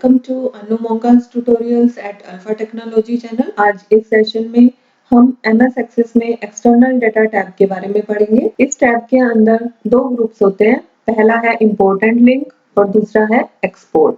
Welcome to Anu Monga's tutorials at alpha technology channel. आज इस session में हम MS एक्सेस में एक्सटर्नल डेटा टैब के बारे में पढ़ेंगे। इस टैब के अंदर दो ग्रुप्स होते हैं, पहला है इंपोर्ट एंड लिंक और दूसरा है एक्सपोर्ट।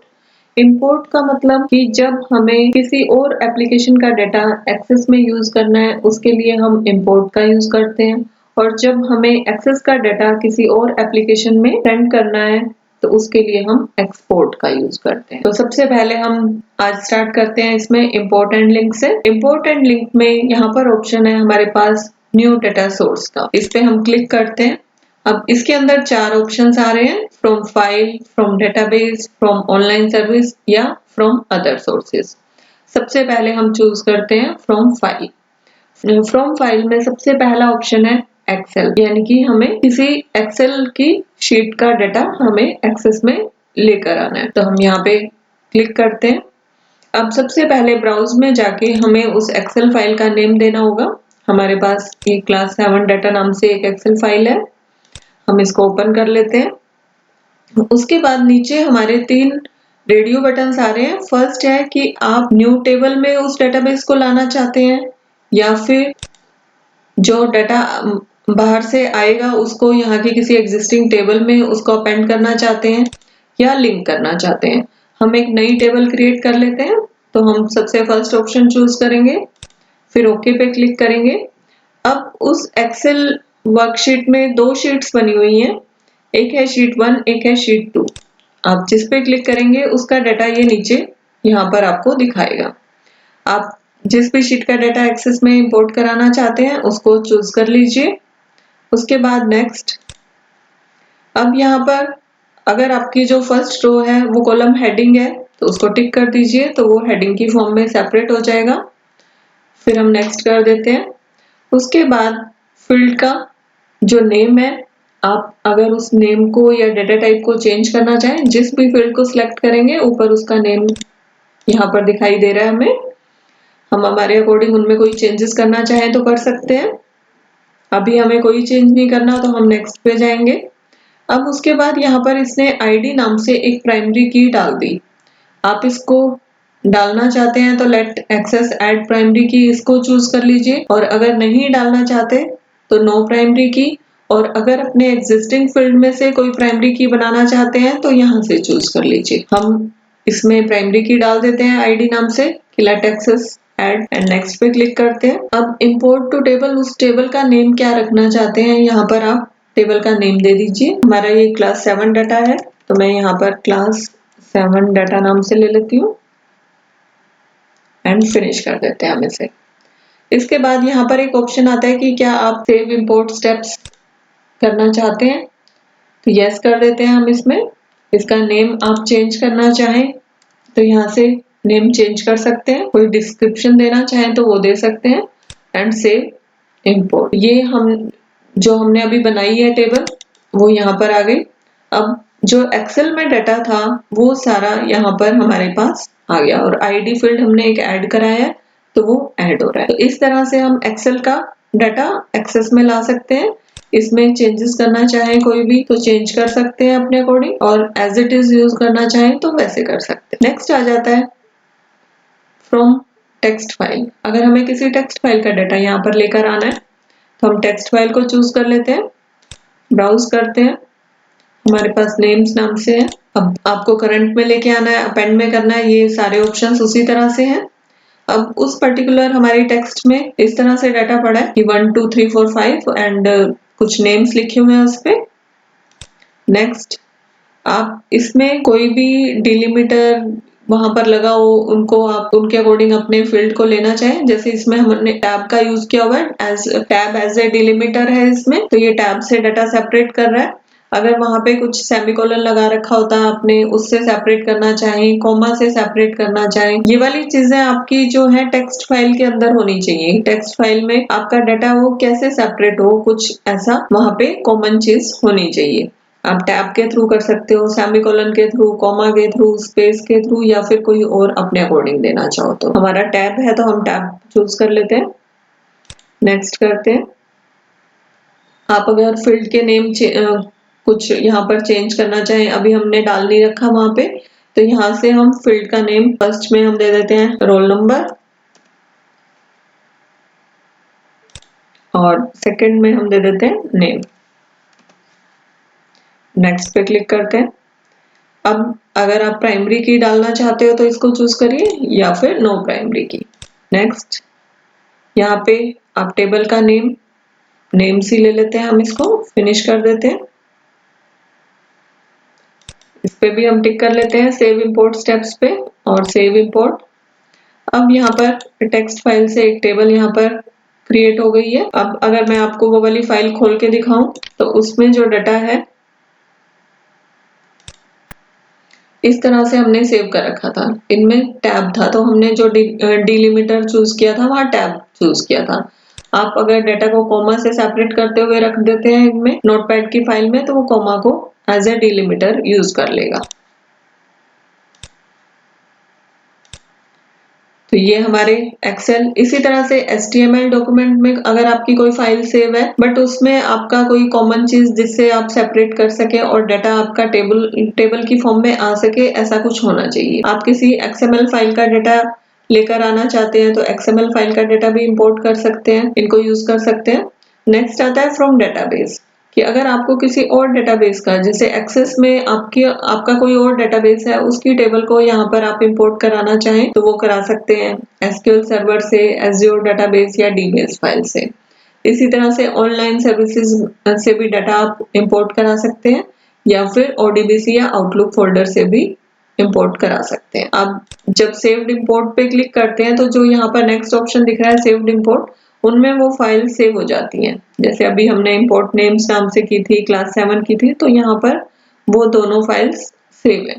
इंपोर्ट का मतलब कि जब हमें किसी और एप्लीकेशन का डेटा एक्सेस में यूज करना है उसके लिए हम इंपोर्ट का यूज करते हैं, और जब हमें एक्सेस का डेटा किसी और एप्लीकेशन में सेंड करना है तो उसके लिए हम एक्सपोर्ट का यूज करते हैं। तो सबसे पहले हम आज स्टार्ट करते हैं इसमें इंपोर्ट एंड लिंक से। इंपोर्ट एंड लिंक में यहाँ पर ऑप्शन है हमारे पास न्यू डेटा सोर्स का, इस पे हम क्लिक करते हैं। अब इसके अंदर चार ऑप्शंस आ रहे हैं, from file, from database, from online service या फ्रॉम अदर सोर्सेज। सबसे पहले हम चूज करते हैं फ्रॉम फाइल। फ्रॉम फाइल में सबसे पहला ऑप्शन है एक्सेल, यानी कि हमें किसी एक्सेल की शीट का डेटा हमें एक्सेस में लेकर आना है, तो हम यहाँ पे क्लिक करते हैं। अब सबसे पहले ब्राउज में जाके हमें उस एक्सेल फाइल का नेम देना होगा। हमारे पास ये क्लास 7 डाटा नाम से एक एक्सेल फाइल है, हम इसको ओपन कर लेते हैं। उसके बाद नीचे हमारे तीन रेडियो बटन्स आ रहे हैं। फर्स्ट है कि आप न्यू टेबल में उस डेटाबेस को लाना चाहते हैं या फिर जो डाटा बाहर से आएगा उसको यहाँ की किसी एग्जिस्टिंग टेबल में उसको अपेंड करना चाहते हैं या लिंक करना चाहते हैं। हम एक नई टेबल क्रिएट कर लेते हैं, तो हम सबसे फर्स्ट ऑप्शन चूज करेंगे, फिर ओके पे क्लिक करेंगे। अब उस एक्सेल वर्कशीट में दो शीट्स बनी हुई हैं, एक है शीट 1, एक है शीट 2। आप जिस पे क्लिक करेंगे उसका डाटा ये नीचे यहाँ पर आपको दिखाएगा। आप जिस भी शीट का डाटा एक्सेस में इंपोर्ट कराना चाहते हैं उसको चूज कर लीजिए। उसके बाद नेक्स्ट। अब यहाँ पर अगर आपकी जो फर्स्ट रो है वो कॉलम हेडिंग है तो उसको टिक कर दीजिए, तो वो हेडिंग की फॉर्म में सेपरेट हो जाएगा। फिर हम नेक्स्ट कर देते हैं। उसके बाद फील्ड का जो नेम है, आप अगर उस नेम को या डेटा टाइप को चेंज करना चाहें, जिस भी फील्ड को सिलेक्ट करेंगे ऊपर उसका नेम यहाँ पर दिखाई दे रहा है हमें। हम हमारे अकॉर्डिंग उनमें कोई चेंजेस करना चाहें तो कर सकते हैं। अभी हमें कोई चेंज नहीं करना तो हम नेक्स्ट पे जाएंगे। अब उसके बाद यहाँ पर इसने आईडी नाम से एक प्राइमरी की डाल दी। आप इसको डालना चाहते हैं तो लेट एक्सेस ऐड प्राइमरी की इसको चूज कर लीजिए, और अगर नहीं डालना चाहते तो नो प्राइमरी की। और अगर अपने एग्जिस्टिंग फील्ड में से कोई प्राइमरी की बनाना चाहते हैं तो यहाँ से चूज कर लीजिए। हम इसमें प्राइमरी की डाल देते हैं आईडी नाम से कि let Access add, and next पे क्लिक करते हैं। अब इंपोर्ट टू टेबल, उस टेबल का नेम क्या रखना चाहते हैं यहाँ पर आप टेबल का नेम दे दीजिए। हमारा ये क्लास 7 डाटा है तो मैं यहाँ पर क्लास 7 डाटा नाम से ले लेती हूँ एंड फिनिश कर देते हैं हम इसे। इसके बाद यहाँ पर एक ऑप्शन आता है कि क्या आप सेव इंपोर्ट स्टेप्स करना चाहते हैं, तो यस कर देते हैं हम इसमें। इसका नेम आप चेंज करना चाहें तो यहाँ से नेम चेंज कर सकते हैं, कोई डिस्क्रिप्शन देना चाहें तो वो दे सकते हैं, एंड सेव इंपोर्ट। ये हम जो हमने अभी बनाई है टेबल वो यहाँ पर आ गई। अब जो एक्सेल में डाटा था वो सारा यहाँ पर हमारे पास आ गया, और आईडी फील्ड हमने एक ऐड कराया है तो वो ऐड हो रहा है। तो इस तरह से हम एक्सेल का डाटा एक्सेस में ला सकते हैं। इसमें चेंजेस करना चाहें कोई भी तो चेंज कर सकते हैं अपने अकॉर्डिंग, और एज इट इज यूज करना चाहें तो वैसे कर सकते हैं। नेक्स्ट आ जाता है फ्रॉम टेक्स्ट फाइल। अगर हमें किसी टेक्स्ट फाइल का डाटा यहाँ पर लेकर आना है तो हम टेक्स्ट फाइल को चूज कर लेते हैं, ब्राउज करते हैं, हमारे पास नेम्स नाम से है। अब आपको करंट में लेके आना है, अपेंड में करना है, ये सारे ऑप्शंस उसी तरह से हैं। अब उस पर्टिकुलर हमारी टेक्स्ट में इस तरह से डाटा पड़ा है कि 1 2 3 4 5 एंड कुछ नेम्स लिखे हुए हैं उस पे। नेक्स्ट, आप इसमें कोई भी डिलिमीटर वहां पर लगा हो उनको आप उनके अकॉर्डिंग अपने फील्ड को लेना चाहें। जैसे इसमें हमने टैब का यूज किया हुआ है, as tab as a delimiter है इसमें, तो ये टैब से डाटा सेपरेट कर रहा है। अगर वहां पे कुछ सेमीकोलन लगा रखा होता है आपने उससे सेपरेट करना चाहें, कॉमा से सेपरेट करना चाहें, ये वाली चीजें आपकी जो है टेक्स्ट फाइल के अंदर होनी चाहिए। टेक्स्ट फाइल में आपका डाटा वो कैसे सेपरेट हो, कुछ ऐसा वहां पे कॉमन चीज होनी चाहिए। आप टैब के थ्रू कर सकते हो, सेमीकोलन के थ्रू, कॉमा के थ्रू, स्पेस के थ्रू, या फिर कोई और अपने अकॉर्डिंग देना चाहो तो। हमारा टैब है तो हम टैब चूज कर लेते हैं, नेक्स्ट करते हैं। आप अगर फील्ड के नेम कुछ यहाँ पर चेंज करना चाहें, अभी हमने डाल नहीं रखा वहां पे, तो यहाँ से हम फील्ड का नेम फर्स्ट में हम दे देते हैं रोल नंबर और सेकंड में हम दे देते हैं नेम। नेक्स्ट पे क्लिक करते हैं। अब अगर आप प्राइमरी की डालना चाहते हो तो इसको चूज करिए या फिर नो प्राइमरी की। नेक्स्ट, यहाँ पे आप टेबल का नेम सी ले लेते हैं, हम इसको फिनिश कर देते हैं। इस पे भी हम टिक कर लेते हैं सेव इंपोर्ट स्टेप्स पे और सेव इंपोर्ट। अब यहाँ पर टेक्स्ट फाइल से एक टेबल यहाँ पर क्रिएट हो गई है। अब अगर मैं आपको वो वाली फाइल खोल के दिखाऊं तो उसमें जो डाटा है इस तरह से हमने सेव कर रखा था। इनमें टैब था तो हमने जो डिलिमीटर चूज किया था वहां टैब चूज किया था। आप अगर डाटा को कॉमा से सेपरेट करते हुए रख देते हैं इनमें नोटपैड की फाइल में तो वो कॉमा को एज ए डिलिमीटर यूज कर लेगा। तो ये हमारे एक्सेल। इसी तरह से HTML डॉक्यूमेंट में अगर आपकी कोई फाइल सेव है बट उसमें आपका कोई कॉमन चीज जिससे आप सेपरेट कर सके और डाटा आपका टेबल की फॉर्म में आ सके, ऐसा कुछ होना चाहिए। आप किसी XML फाइल का डाटा लेकर आना चाहते हैं तो XML फाइल का डाटा भी इंपोर्ट कर सकते हैं, इनको यूज कर सकते हैं। नेक्स्ट आता है फ्रॉम डेटाबेस, कि अगर आपको किसी और डेटाबेस का, जैसे एक्सेस में आपका कोई और डेटाबेस है, उसकी टेबल को यहाँ पर आप इंपोर्ट कराना चाहें तो वो करा सकते हैं SQL सर्वर से, Azure डेटाबेस या DBase फाइल से। इसी तरह से ऑनलाइन सर्विसेज से भी डाटा आप इंपोर्ट करा सकते हैं या फिर ODBC या आउटलुक फोल्डर से भी इंपोर्ट करा सकते हैं। अब जब सेव्ड इंपोर्ट पे क्लिक करते हैं तो जो यहाँ पर नेक्स्ट ऑप्शन दिख रहा है सेव्ड इंपोर्ट, उनमें वो फाइल सेव हो जाती हैं। जैसे अभी हमने इंपोर्ट नेम्स नाम से की थी, क्लास 7 की थी, तो यहाँ पर वो दोनों फाइल्स सेव है।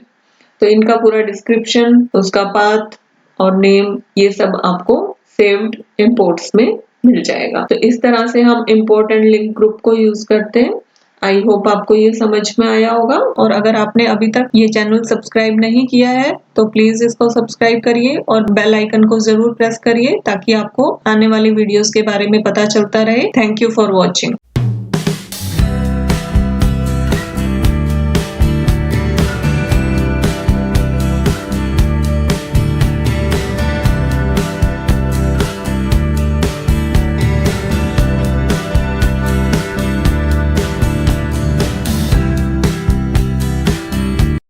तो इनका पूरा डिस्क्रिप्शन, उसका पाथ और नेम, ये सब आपको सेव्ड इंपोर्ट्स में मिल जाएगा। तो इस तरह से हम इंपोर्ट एंड लिंक ग्रुप को यूज करते हैं। आई होप आपको ये समझ में आया होगा। और अगर आपने अभी तक ये चैनल सब्सक्राइब नहीं किया है तो प्लीज इसको सब्सक्राइब करिए और बेल आइकन को जरूर प्रेस करिए ताकि आपको आने वाली वीडियोस के बारे में पता चलता रहे। Thank you for watching.